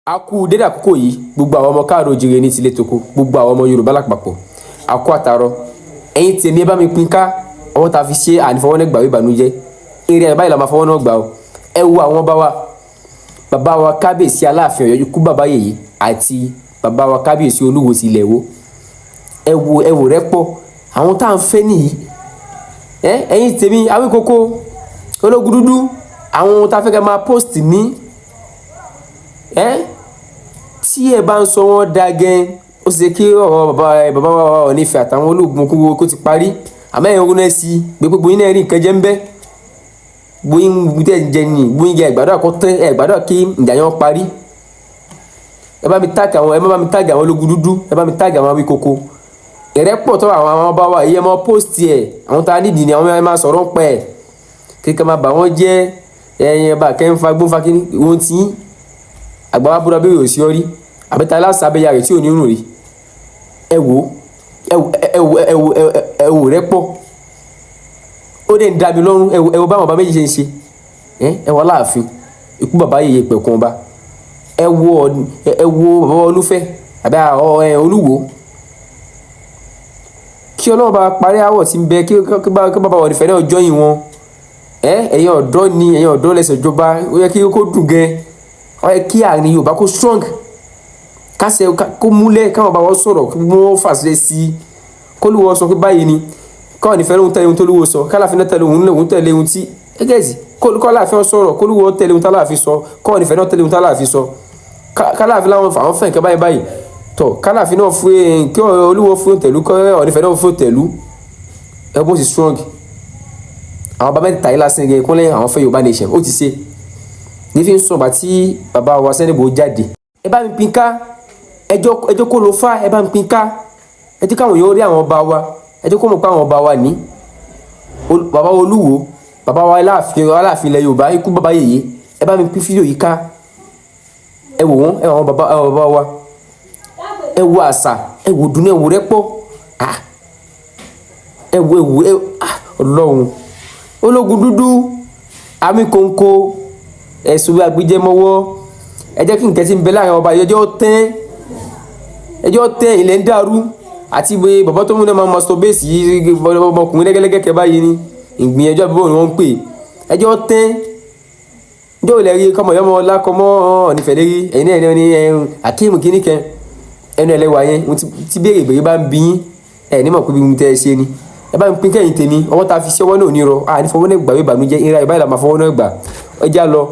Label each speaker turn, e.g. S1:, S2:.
S1: A kú dédé àkókò yìí gbogbo àwọn ọmọ káàró oòjíire ní tilé toko gbogbo àwọn ọmọ Yorùbá lápapọ̀ a kú àtàárọ̀ ẹ̀yin tèmi ẹ bá mi pín ká ọwọ́ ta fi ṣe ànífọwọ́nẹ́gbà ìbànújẹ́ eré ẹ̀ báyìí la máa fọwọ́ náà gbà ó ẹ wo àwọn bàbá wa kábíyèsí Aláàfin Ọ̀yọ́ ikú bàbá yèyé àti bàbá wa kábíyèsí Olúwo ti ilẹ̀ Ìwó ẹ wò rẹ́pọ̀ àwọn tá à ń fẹ́ nìyí ẹ̀yin tèmi Awíkókó Ológun Dúdú àwọn tá a fẹ́ kẹ́ máa post ní tí ẹ bá ń sọ wọ́n da gan ó ṣe kí ọ̀rọ̀ bàbá wa Ọọ̀nifẹ̀ àtàwọn ológun kúrò kó ti parí àmọ́ ẹ̀yin ogun náà sí pé gbogbo yín náà rí nǹkan jẹ́ ń bẹ́ gbóyin tẹ̀ ń jẹ ní gbóyin jẹ ìgbàdo àkọ́tẹ́ ìgbàdo kí ìjà yẹn parí ẹ bá mi tag àwọn Ológun Dúdú ẹ bá mi tag àwọn Awíkókó ìrẹ́pọ̀ tó àwọn ọba wa yìí ẹ máa post ẹ̀ àwọn tá a nídìí ni àwọn ẹ máa sọ̀rọ̀ ń pẹ́ kíkẹ́ máa bà wọ́n jẹ́ ẹ̀yìn bá kẹ́ ń fa gbóǹfà kí wọ́n ti àgbà wa búra bẹ́ẹ̀ yóò sí ọ rí àbẹ́ta aláṣàbẹ̀yà rẹ̀ tí ò ní rùn rí ẹ wò rẹ́pọ̀ ó dẹ̀ ń dá mi lọ́rùn ẹ wò báwọn ọba méjì ṣe ń ṣe ẹ wò Aláàfin ikú bàbá yèyé pẹ̀kun ọba ẹ wò bàbá Olúfẹ́ àbẹ́ Olúwo kí Ọlọ́run bá parí àwọ̀ tí ń bẹ kí bàbá Ọọ̀nifẹ̀ náà jọyìn wọn ẹ̀yin ọ̀dọ́ ni ẹ̀yin ọ̀dọ́ lẹ́sẹ̀ ìjọba ó yẹ kí kó dùn gan ó yẹ kí àárín Yorùbá kó strong kásẹ̀ kó múlẹ̀ káwọn bá wọ́n sọ̀rọ̀ kí wọ́n fàṣẹ sí i kó lùwọ́ sọ pé báyìí ni káwọn Ọọ̀nifẹ̀ lóhun tẹ̀lé ohun tó lùwọ́ sọ k'Aláàfin náà tẹ̀lé ohun tẹ̀lé ohun tí ẹgẹ́sì k'Aláàfin sọ̀rọ̀ kó lùwọ́ tẹ̀lé ohun t'Aláàfin sọ káwọn Ọọ̀nifẹ̀ náà tẹ̀lé ohun t'Aláàfin sọ k'Aláàfin láwọn àwọn fẹ́ nǹkan báyìí tọ̀ k'Aláàfin náà fún kí Olúwo fún tẹ̀lú kọ́ Ọọ̀nifẹ̀ náà fún tẹ̀lú ẹ bó sì strong àwọn bàbá mẹ́ta yìí lásán gẹ̀ kúnlẹ̀ àwọn fẹ́ Yorùbá nation ó ti ṣe ní fi ń sọ̀gbà tí bàbá wa Sẹ́nìbò jáde ẹ bá mi pín ká ẹjọ́ kó ló fà ẹ bá mi pín ká ẹ jẹ́ káwọn yóò rí àwọn ọba wa ẹ jẹ́ kó mọ̀ pé àwọn ọba wa ní bàbá Olúwo bàbá wa Aláàfin ilẹ̀ Yorùbá ikú bàbá yèyé ẹ bá mi pín fídíò yìí ká ẹ wò wọ́n ẹ wò àwọn bàbá wa ẹ wò àṣà ẹ wò dùnú ẹ wò rẹ́pọ̀ ẹ wò Ọlọ́run Ológun Dúdú Awíkókó ẹ̀sùn agbẹjẹmọ́wọ́ ẹ jẹ́ kí nǹkan tí ń bẹ láàrin ọba ẹjọ́ tẹ́ ilẹ̀ ń dàrú àti bàbá tó múná máa masturbate yìí ọmọkùnrin lẹ́gẹ́lẹ́gẹ́ báyìí ni ìgbìyànjú àbúrò ni wọ́n ń pè ẹjọ́ tẹ́ ẹjọ́ ilẹ̀ rí kọ́mọ yọmọ lákọ́mọ́ Ọọ̀nifẹ̀ lérí ẹ̀yin náà ní Akeem kìnnìkan ẹnu ẹlẹ́wà yẹn tí béèrè ìbéèrè bá ń bí yín ẹ̀ nímọ̀ pé bí mo tẹ́ ẹ ṣe ni ẹ bá mi pín kẹ́yìn tèmi ọwọ́ ta fi ṣe ọwọ́ náà ní rọ ànífọwọ́ náà gbà wí ìbànújẹ́ ìra ìbáyìí la máa fọwọ́ náà gbà ọjà lọ.